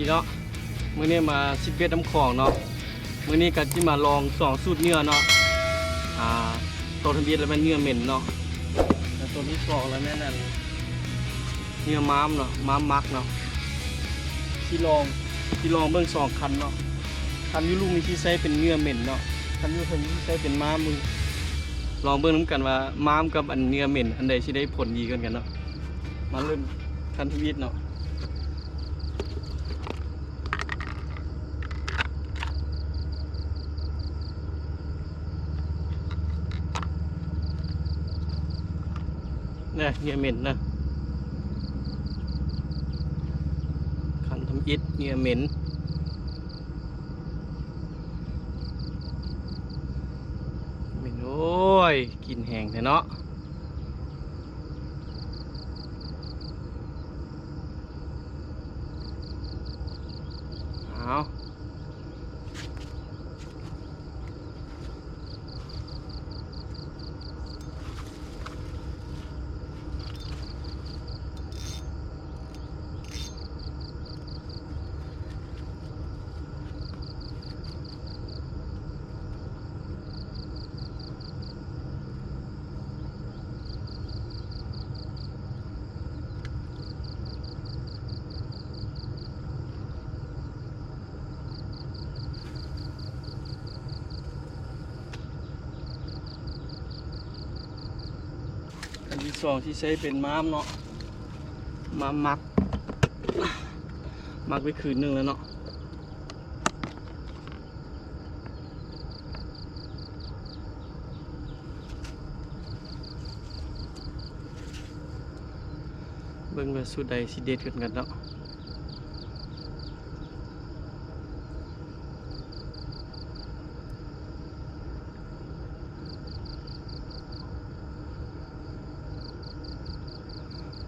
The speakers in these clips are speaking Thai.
เนาะมื้อนี้มา11น้ำของเนาะมื้อนี้ก็สิมาลอง2สูตรเนื้อเนาะตัวทะเบียนแล้วมันเนื้อเหม็นเนาะแล้วตัวที่2แล้วแม่นั่นเนื้อม้ามเนาะม้ามมักเนาะที่ลองเบิ่ง2คันเนาะคันอยู่ลุงนี่ที่ใช้เป็นเนื้อเหม็นเนาะคันอยู่เพิ่นที่ใช้เป็นม้ามมึงลองเบิ่งนำกันว่าม้ามกับอันเนื้อเหม็นอันใดสิได้ผลดีกันเนาะมาเริ่มคันทวีตเนาะเนี่ยเนื้อเหม็นนะคันทำอิฐเนื้อเหม็นโอ้ยกินแห้งเลยเนาะเอาอันที่2ที่ใช้เป็นม้ามเนาะม้ามมักไปคืนนึงแล้วเนาะเบิ่งว่าสูตรใดสิเด็ดขึ้นกันเนาะ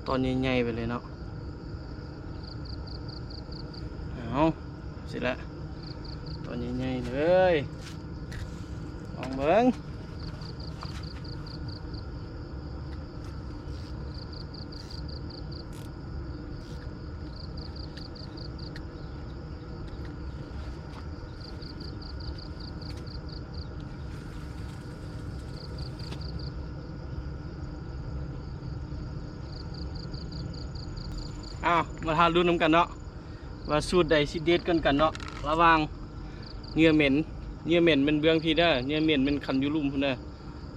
ตอนใหญ่ๆไปเลยเนาะเอาเสร็จแล้วตอนใหญ่ๆเลยลองเบิ่งมาทานรุ่นน้ำกันเนาะว่าสูตรใดสิเด็ดกันเนาะระหว่างเนื้อเหม็นเป็นเบื้องพี่เด้อเนื้อเหม็นเป็นคันยูรุ่มพุ่นเด้อ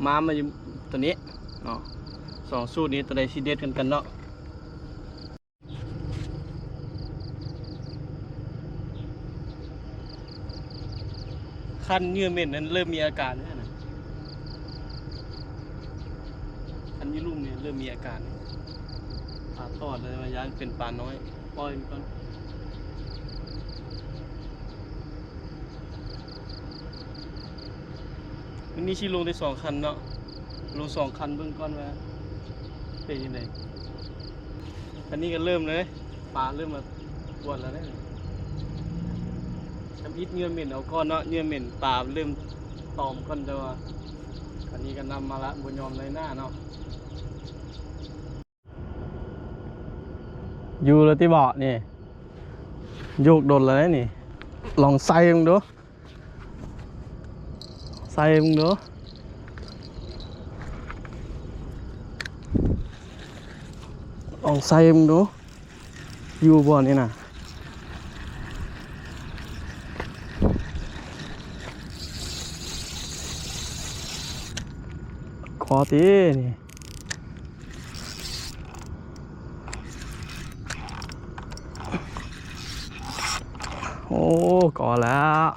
ม้ามาอยู่ตัวนี้เนาะ2สูตรนี้ตัวใดสิเด็ดกันเนาะคันเนื้อเหม็นนั้นเริ่มมีอาการแล้วนะคันยูรุ่มเนี่ยเริ่มมีอาการปลาทอดเลยมายานเป็นปลาน้อยปล่อยมันก่อนวันนี้ชิลงได้2 คันเนาะลง2 คันเบื้องก้อนมาเป็นยังไงอันนี้ก็เริ่มเลยปลาเริ่มมาปวดแล้วเนี่ยทำอิฐเนื้อเหม็นเอาก้อนเนาะเนื้อเหม็นปลาเริ่มตอมก้อนแต่ว่าอันนี้ก็นำมาละบนยอมในหน้าเนาะอยู่แล้วที่เบาะนี่โยกโดนเลยนี่ลองใส่มึงดูลองใส่มึงดูอยู่บ่นี่นะขอตีนี่โอ้ก่อแล้ว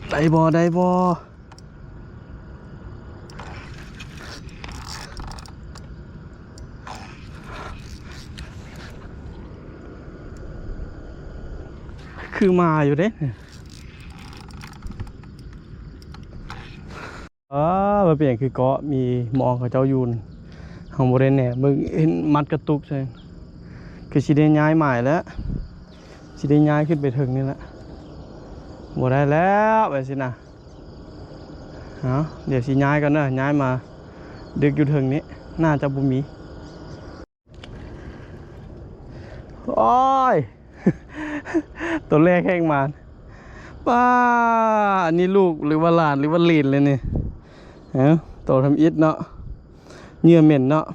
ได้บ่คือมาอยู่เด้มาเปลี่ยนคือเกาะมีมองกับเจ้ายูนของโบเรนเนี่ยมึงเห็นมัดกระตุกใช่คือสิได้ย้ายใหม่แล้วสิได้ย้ายขึ้นไปถึงนี่แหละหมดได้แล้วไปสินะเดี๋ยวสิย้ายกันนะย้ายมา ดึกอยู่เทิงนี้น่าจะบุมีโอ้ย ตัวแรกแห้งมาป้าอันนี้ลูกหรือว่าหลานหรือว่าหลีนเลยนี่โตทำอิดเนาะเหงื่อเหม็นเนาะ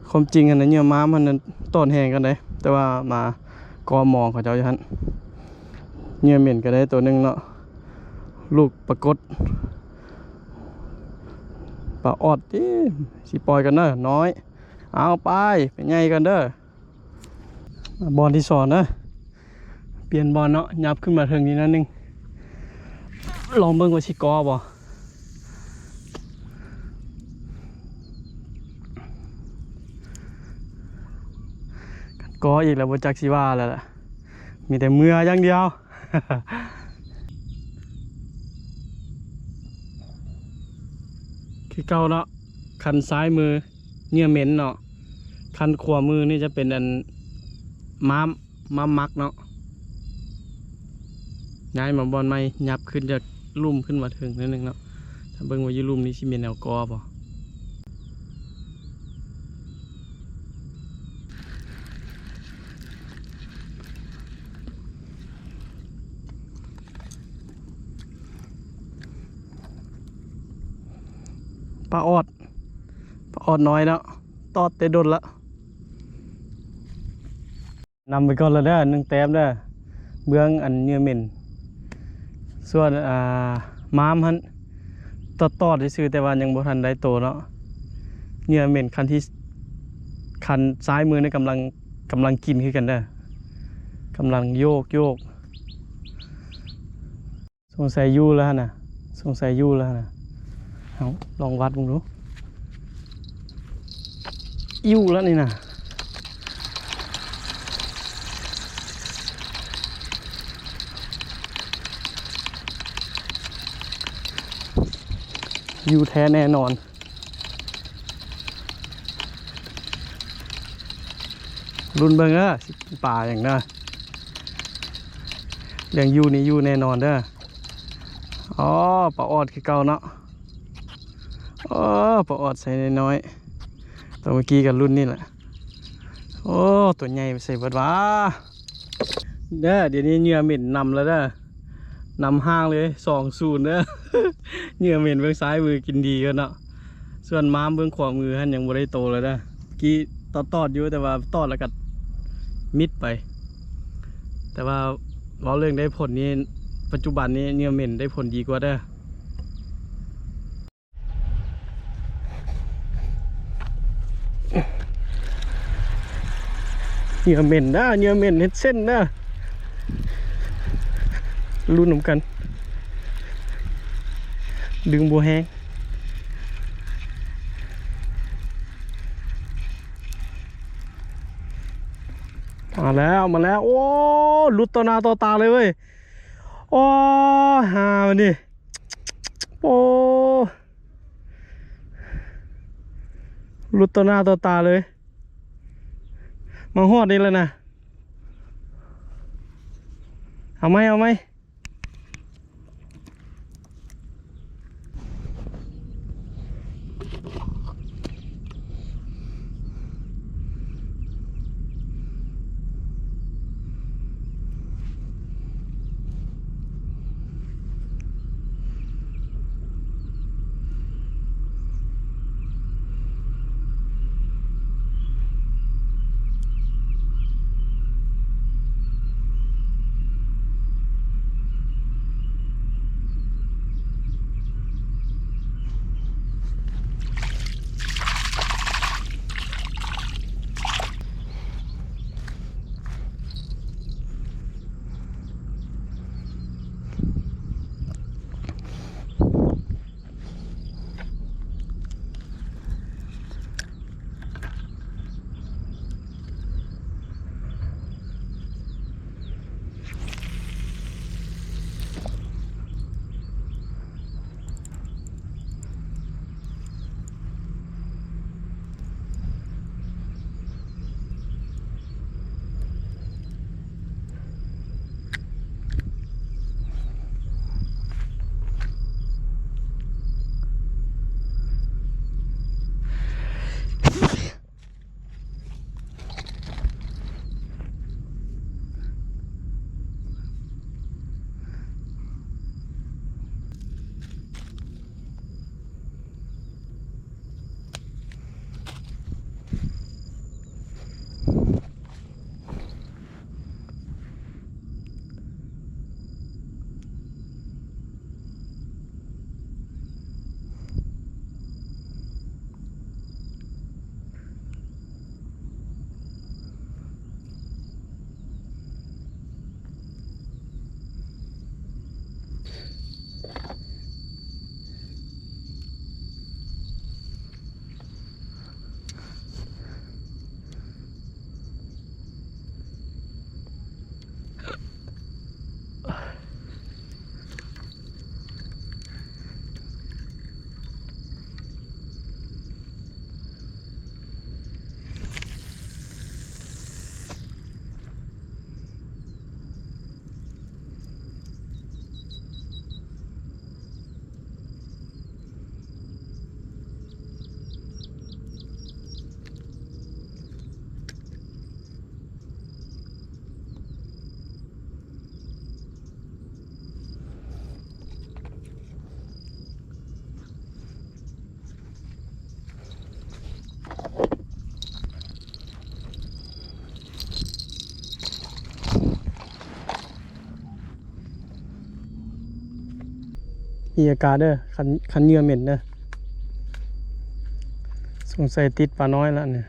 ความจริงอันนั้นเหงื่อม้ามันนั้นต้นแห้งกันได้แต่ว่ามากอมองเขาเจ้าอยู่ฮั่นเหงื่อเหม็นก็ได้ตัวหนึ่งเนาะลูกปรากฏปลาออดที่สิปล่อยกันเด้อน้อยเอาไปใหญ่กันเด้อบอลที่สอนนะเปลี่ยนบอลเนาะยับขึ้นมาเทิงนี้นั่นนึงลองเบิ่งว่าสิกอบ่กออีกแล้วบ่จักสิว่าแล้วล่ะมีแต่เมื่ออย่างเดียว คือเก่าเนาะคันซ้ายมือเหงื่อเหม็นเนาะคันขวามือนี่จะเป็นอันม้ามักเนาะย้ายมาบอลไม่ยับขึ้นจากลุ่มขึ้นมาถึงนิดนึงเนาะถ้าเบิ่งว่าอยู่ลุ่มนี้สิเป็นแนวกอป่ะปลาออดน้อยเนาะตอดเตะดนละนำไปก่อนแล้วเด้อ1 แต้มเด้อเบื้องอันเหงื่อเหม็นส่วนม้ามฮันตอดซื่อแต่ว่ายังบ่ทันได้โตเนาะเหงื่อเหม็นคันที่คันซ้ายมือนี่กำลังกินคือกันเด้อกำลังโยกสงสัยยู่แล้วนะเอาลองวัดมึงดูยู่แล้วนี่นะอยู่แท้แน่นอนรุ่นเบิ่งป่าอย่างนั้นเรื่องอยู่นี่อยู่แน่นอนเด้ออ๋อปลาออดคือเก่าเนาะอ๋อปลาออดใส่น้อยตัวเมื่อกี้กับรุ่นนี่แหละโอ้ตัวใหญ่ใส่เบิดว้าเด้อเดี๋ยวนี้เหงื่อเหม็นนำแล้วเด้อนำห้างเลย2-0เด้อ เหงื่อเหม็นเบื้องซ้ายมือกินดีกันเนาะส่วนม้ามเบื้องขวามือท่านยังบ่ได้โตเลยเด้อกี้ตอดอยู่แต่ว่าตอดแล้วก็มิดไปแต่ว่าเราเรื่องได้ผลนี้ปัจจุบันนี้เหงื่อเหม็นได้ผลดีกว่าเด้อเหงื่อเหม็นนะเหงื่อเหม็นเฮ็ดเส้นนะรุ่นน้ำกันดึงบัวแห้งมาแล้วโอ้หลุดต่อหน้าต่อตาเลยเว้ยโอ้หามันดิโอ้หลุดต่อหน้าต่อตาเลยมาหอดนี่แล้วนะเอาไหม มีอากาศเด้อคันเหงื่อเหม็นเด้อสงสัยติดปลาน้อยแล้วเนี่ย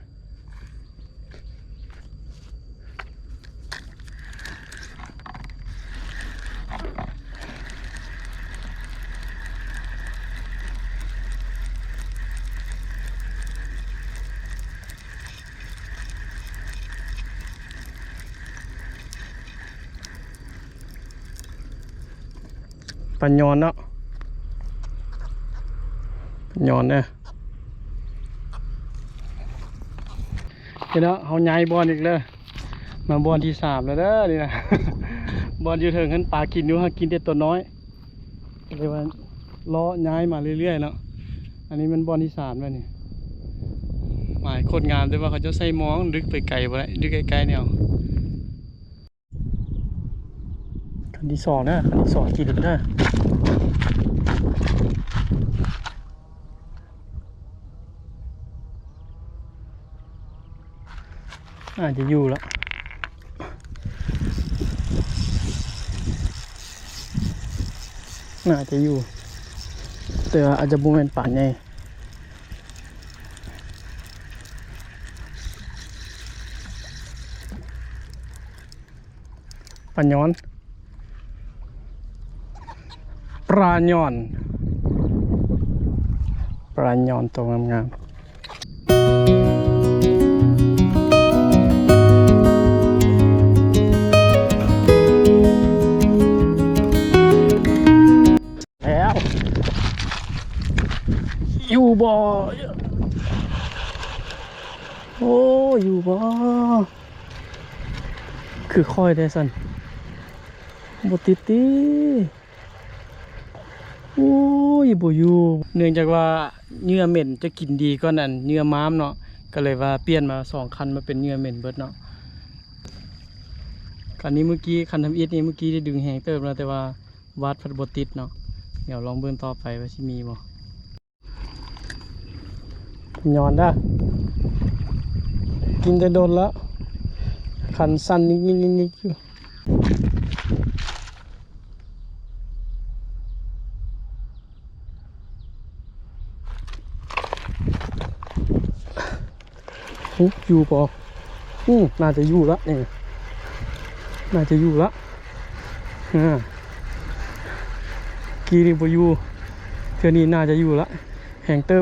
ปัญญอนเนาะปัญญอนเนี่ยเห็นแล้วเขาย้ายบอลอีกเลยมาบอลที่3แล้วเด้อนี่นะ บอลอยู่ถึงขึ้นปลากินอยู่ฮะกินแต่ตัวน้อยเลยว่าล้อย้ายมาเรื่อยๆเนาะอันนี้มันบอลที่3แล้วนี่หมายโคตรงามแต่ว่าเขาจะใส่มองดึกไปไกลไปดึกไกลๆเนี่ยคันที่2นะคันที่2กินนะอาจจะอยู่แล้วน่าจะอยู่แต่อาจจะบุ้งเป็นป่านไงปลาย้อนปลาย้อนปลาย้อนตัวงามๆอยู่บ่โอ้อยู่บ่คือค่อยได้สันบ่ติดติโอ้ยบ่อยู่เนื่องจากว่าเนื้อเหม็นจะกินดีกว่านั้นเนื้อม้ามเนาะก็เลยว่าเปลี่ยนมา2คันมาเป็นเนื้อเหม็นเบิดเนาะคันนี้เมื่อกี้คันทำอิฐนี่เมื่อกี้ได้ดึงแหงเติมแล้วแต่ว่าวัดพัดบ่ติดเนาะเดี๋ยวลองเบิ่งต่อไปว่าสิมีบ่ย้อนได้กินจะโดนแล้วขันสั้นนิดอยู่อยู่ปะน่าจะอยู่ละนี่น่าจะอยู่ละกีนี่ปอยู่เท่านี้น่าจะอยู่ละแหงเติ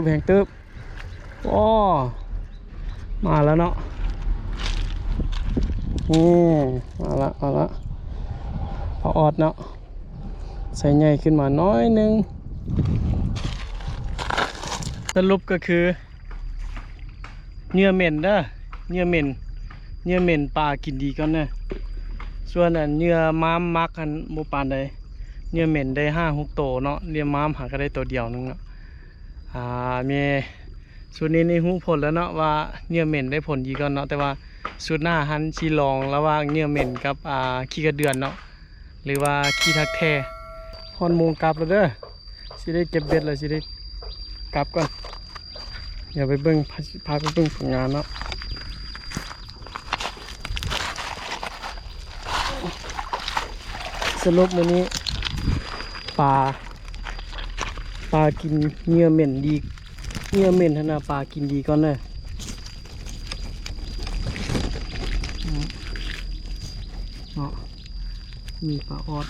บอ๋อมาแล้วเนาะมาละพอออดเนาะใส่ใหญ่ขึ้นมาน้อยนึงสรุปก็คือเนื้อเหม็นเด้อเนื้อเหม็นปลากินดีก่อนนะส่วนอันเนื้อม้ามมักอันโมปานใดเนื้อเหม็นได้5-6 ตัวเนาะเนื้อม้ามหาก็ได้ตัวเดียวนึงเนาะมีสูตรนี้ในหูผลแล้วเนาะว่าเนื้อเหม็นได้ผลดีก่อนเนาะแต่ว่าสูตรหน้าหันชีลองระหว่างเนื้อเหม็นกับขี้กระเดือนเนาะหรือว่าขี้ทักแท้ฮอนโมงกลับแล้วเด้อสิได้เก็บเบ็ดแล้วสิได้กลับก่อนเดี๋ยวไปเบิ่งพาไปเบิ่งผลงานเนาะสรุปมื้อนี้ปลากินเนื้อเหม็นดีเนื้อเหม็นขนาดปลากินดีก่อนเลยเนาะมีปลาออด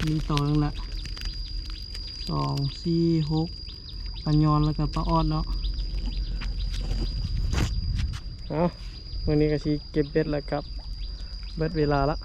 มีต่อนึงละ2 4 6ปลาญอนแล้วก็ปลาออดเนาะวันนี้ก็สิเก็บเบ็ดแล้วครับเบ็ดเวลาละ